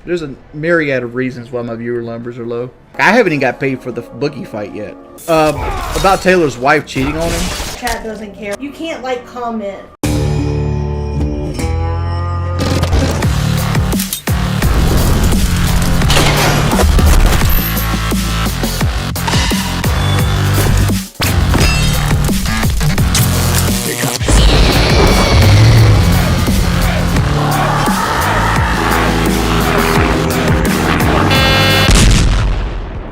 There's a myriad of reasons why my viewer numbers are low. I haven't even got paid for the boogie fight yet. About Taylor's wife cheating on him. Chat doesn't care. You can't like comment.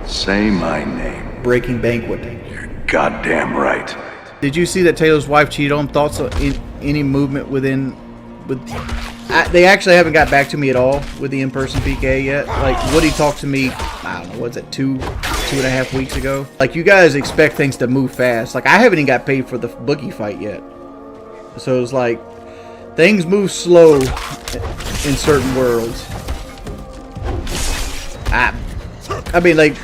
Say my name. Breaking Banquet. You're goddamn right. Did you see that Taylor's wife cheated on him? Thoughts on any movement within? They actually haven't got back to me at all with the in-person PK yet. Like Woody talked to me, I don't know, what's it, two and a half weeks ago. Like you guys expect things to move fast. Like I haven't even got paid for the boogie fight yet. So it's like things move slow in certain worlds. I mean, like,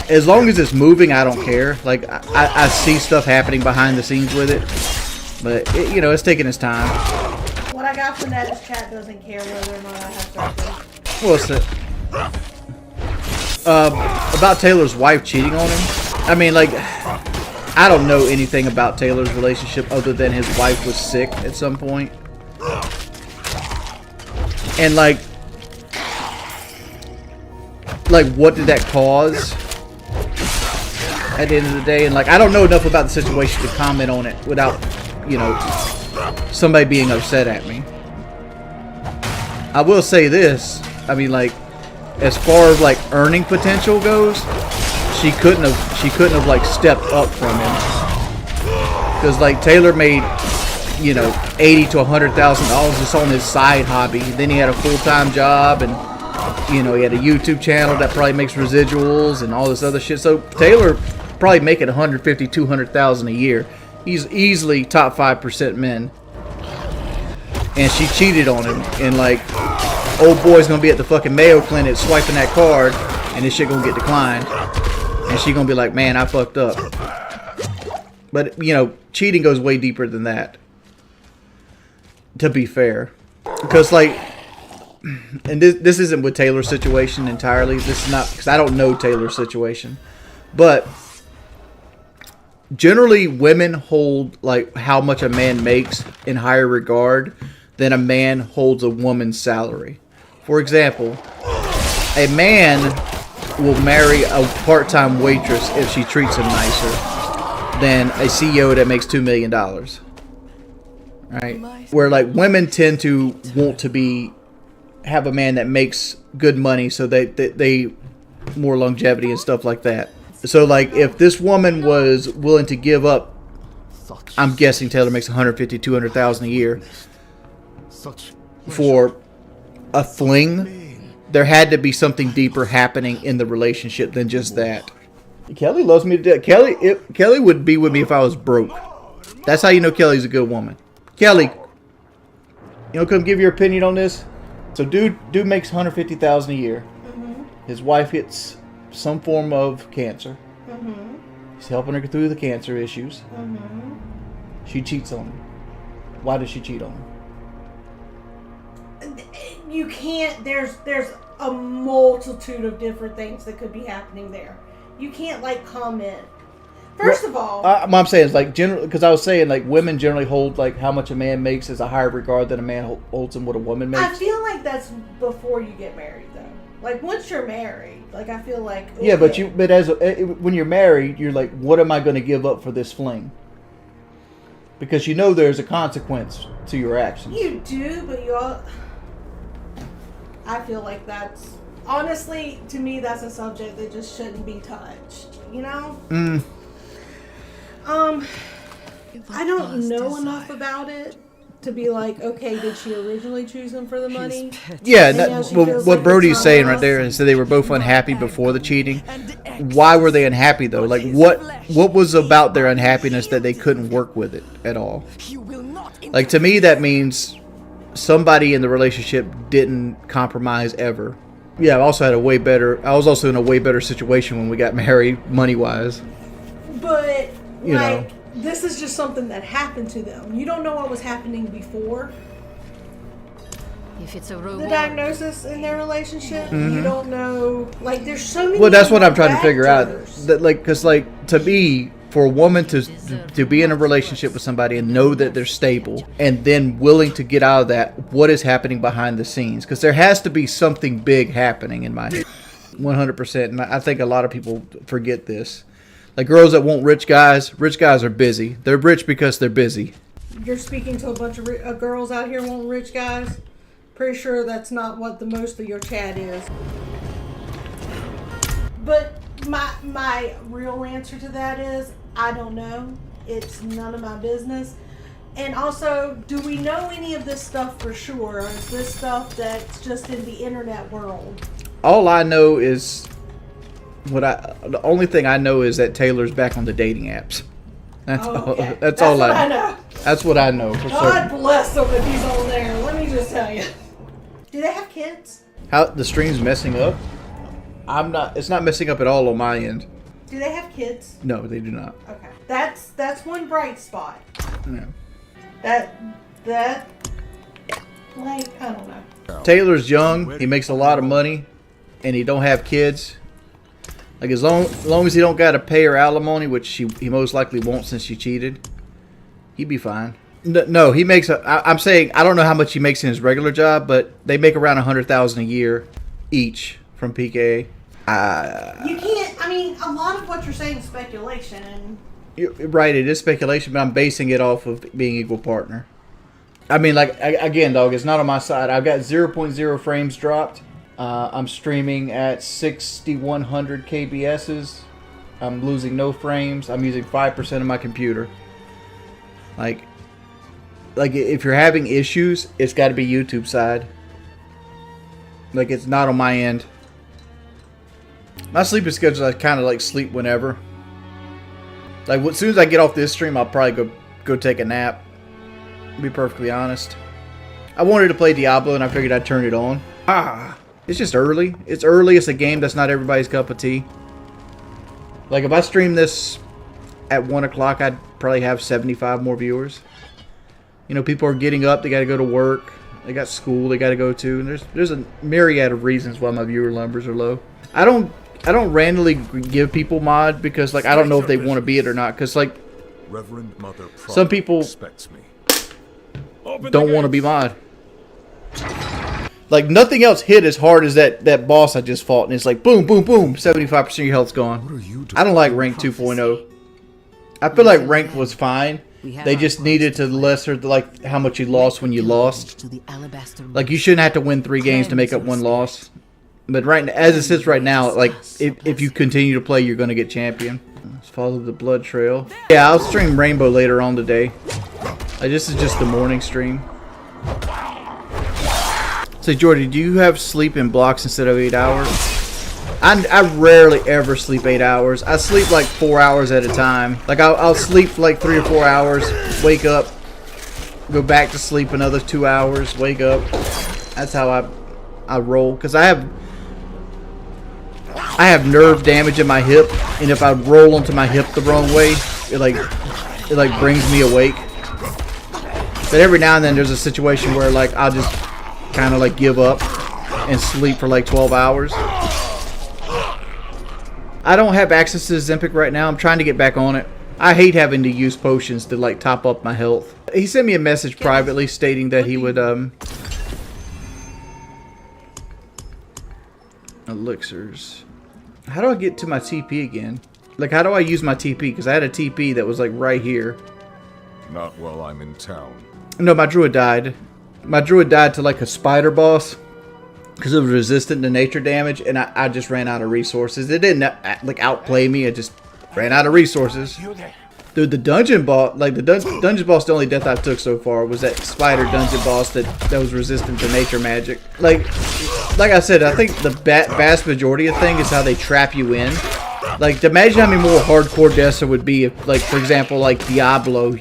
as long as it's moving, I don't care. Like, I see stuff happening behind the scenes with it. But, you know, it's taking its time. What I got from that is chat doesn't care whether or not I have something. What's it? About Taylor's wife cheating on him. I mean, like, I don't know anything about Taylor's relationship other than his wife was sick at some point. And, like, what did that cause at the end of the day? And like I don't know enough about the situation to comment on it without, you know, somebody being upset at me. I will say this, I mean, like, as far as like earning potential goes, she couldn't have like stepped up from him, because like Taylor made, you know, $80,000 to $100,000 just on his side hobby. Then he had a full-time job, and you know, he had a YouTube channel that probably makes residuals and all this other shit. So Taylor probably making $150,000 to $200,000 a year. He's easily top 5% men. And she cheated on him. And like, old boy's gonna be at the fucking Mayo Clinic swiping that card, and this shit gonna get declined. And she gonna be like, man, I fucked up. But you know, cheating goes way deeper than that, to be fair. Because like, and this isn't with Taylor's situation entirely. This is not, because I don't know Taylor's situation. But generally women hold like how much a man makes in higher regard than a man holds a woman's salary. For example, a man will marry a part-time waitress if she treats him nicer than a CEO that makes $2 million. Right? Where like women tend to want to have a man that makes good money, so they more longevity and stuff like that. So like if this woman was willing to give up, I'm guessing Taylor makes $150,000 to $200,000 a year for a fling, there had to be something deeper happening in the relationship than just that. Kelly loves me to death. Kelly would be with me if I was broke. That's how you know Kelly's a good woman. Kelly, you know, come give your opinion on this. So dude makes $150,000 a year. Mm-hmm. His wife gets some form of cancer. Mm-hmm. He's helping her get through the cancer issues. Mm-hmm. She cheats on him. Why does she cheat on him? You can't. There's a multitude of different things that could be happening there. You can't like comment. First of all, what I'm saying is like generally, because I was saying like women generally hold like how much a man makes as a higher regard than a man holds in what a woman makes. I feel like that's before you get married though. Like once you're married, like I feel like okay. Yeah, but when you're married, you're like, what am I going to give up for this fling? Because you know there's a consequence to your actions. You do, but you all. I feel like that's honestly, to me, that's a subject that just shouldn't be touched. You know. I don't know enough about it to be like, okay, did she originally choose him for the money? Yeah, what Brody's saying right there is that they were both unhappy before the cheating. Why were they unhappy though? Like what was about their unhappiness that they couldn't work with it at all? Like to me, that means somebody in the relationship didn't compromise ever. Yeah, I was also in a way better situation when we got married, money-wise. But this is just something that happened to them. You don't know what was happening before. If it's a the robot, diagnosis in their relationship. You don't know. Like, there's so many. Well, that's what I'm trying to figure out. factors. That, like, because, like, to me, for a woman to be in a relationship with somebody and know that they're stable and then willing to get out of that, what is happening behind the scenes? Because there has to be something big happening in my head. 100%. And I think a lot of people forget this. Like, girls that want rich guys are busy. They're rich because they're busy. You're speaking to a bunch of girls out here wanting rich guys. Pretty sure that's not what the most of your chat is. But my real answer to that is, I don't know. It's none of my business. And also, do we know any of this stuff for sure? Or is this stuff that's just in the internet world? All I know is the only thing I know is that Taylor's back on the dating apps. That's Okay. that's all what I know. That's what I know for God certain. bless him if he's on there. Let me just tell you. Do they have kids? How the stream's messing up? It's not messing up at all on my end. Do they have kids? No, they do not. Okay. That's one bright spot. No. That like, I don't know. Taylor's young. He makes a lot of money, and he don't have kids. Like, as long as he don't got to pay her alimony, which he most likely won't since she cheated, he'd be fine. No, he makes I'm saying, I don't know how much he makes in his regular job, but they make around $100,000 a year each from PKA. You can't. I mean, a lot of what you're saying is speculation, and You're right, it is speculation, but I'm basing it off of being equal partner. I mean, like, again, dog, it's not on my side. I've got 0.0 frames dropped. I'm streaming at 6100 KBSs. I'm losing no frames. I'm using 5% of my computer. Like if you're having issues, it's got to be YouTube side. Like, it's not on my end. My sleeping schedule, I kind of like sleep whenever. Like, as soon as I get off this stream, I'll probably go take a nap. To be perfectly honest. I wanted to play Diablo, and I figured I'd turn it on. It's just early. It's early. It's a game that's not everybody's cup of tea. Like, if I stream this at 1 o'clock, I'd probably have 75 more viewers. You know, people are getting up. They got to go to work. They got school they got to go to. And there's a myriad of reasons why my viewer numbers are low. I don't randomly give people mod because, like, I don't know if they want to be it or not. Because, like, Reverend Mother some people expects me. don't want to be mod. Like, nothing else hit as hard as that boss I just fought, and it's like boom, boom, boom, 75% of your health's gone. I don't like rank 2.0. I feel like ranked was fine. They just needed to lesser like how much you lost when you lost. Like, you shouldn't have to win 3 games to make up 1 loss. But right as it sits right now, like, if you continue to play, you're gonna get champion. Let's follow the blood trail. Yeah, I'll stream Rainbow later on today. Like, this is just the morning stream. So, Jordy, do you have sleep in blocks instead of 8 hours? I rarely ever sleep 8 hours. I sleep like 4 hours at a time. Like, I'll sleep for like 3 or 4 hours, wake up, go back to sleep another 2 hours, wake up. That's how I roll. Because I have nerve damage in my hip, and if I roll onto my hip the wrong way, it like brings me awake. But every now and then there's a situation where, like, I'll just kind of like give up and sleep for like 12 hours. I don't have access to Zempic right now. I'm trying to get back on it. I hate having to use potions to like top up my health. He sent me a message privately stating that he would elixirs. How do I get to my TP again? Like, how do I use my TP? Because I had a TP that was like right here. Not while I'm in town. No, my druid died. My druid died to like a spider boss because it was resistant to nature damage, and I just ran out of resources. It didn't like outplay me. I just ran out of resources. Dude, the dungeon boss, like the dungeon boss, the only death I took so far was that spider dungeon boss that was resistant to nature magic. Like I said, I think the vast majority of thing is how they trap you in. Like, imagine how many more hardcore deaths there would be if, like, for example, like Diablo,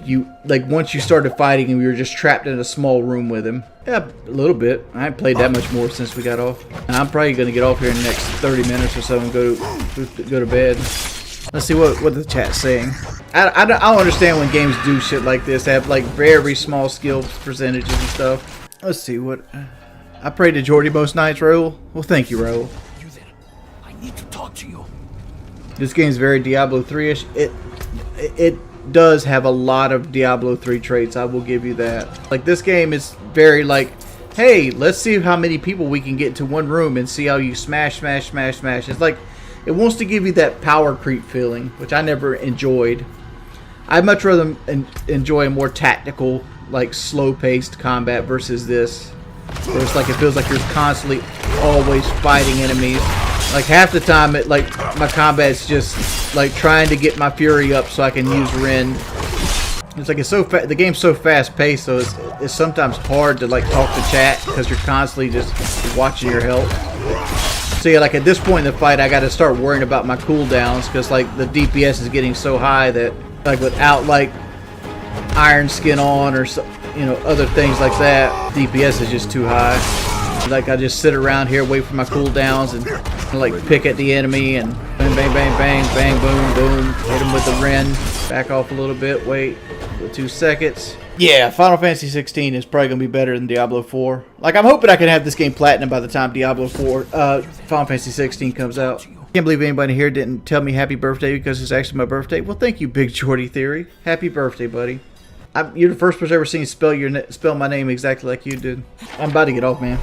once you started fighting and we were just trapped in a small room with him. Yeah, a little bit. I haven't played that much more since we got off. And I'm probably going to get off here in the next 30 minutes or so and go to bed. Let's see what the chat's saying. I don't understand when games do shit like this. They have, like, very small skill percentages and stuff. Let's see what... I pray to Jordy most nights, Raul. Well, thank you, Raul. You there? I need to talk to you. This game's very Diablo 3-ish. It does have a lot of Diablo 3 traits, I will give you that. Like, this game is very like, hey, let's see how many people we can get into one room and see how you smash. It's like, it wants to give you that power creep feeling, which I never enjoyed. I'd much rather enjoy a more tactical, like slow-paced combat versus this. Where it's like, it feels like you're constantly always fighting enemies. Like half the time, my combat's just like trying to get my fury up so I can use Rend. It's like the game's so fast-paced, so it's sometimes hard to like talk to chat because you're constantly just watching your health. So yeah, like at this point in the fight, I got to start worrying about my cooldowns because like the DPS is getting so high that like without like Iron Skin on or other things like that, DPS is just too high. Like I just sit around here, wait for my cooldowns, and like pick at the enemy and bang, bang, bang, bang, bang, boom, boom, hit him with the Rend. Back off a little bit, wait 2 seconds. Yeah, Final Fantasy 16 is probably gonna be better than Diablo 4. Like I'm hoping I can have this game platinum by the time Diablo 4, Final Fantasy 16 comes out. Can't believe anybody here didn't tell me happy birthday because it's actually my birthday. Well, thank you, Big Jordy Theory. Happy birthday, buddy. You're the first person I've ever seen spell my name exactly like you did. I'm about to get off, man.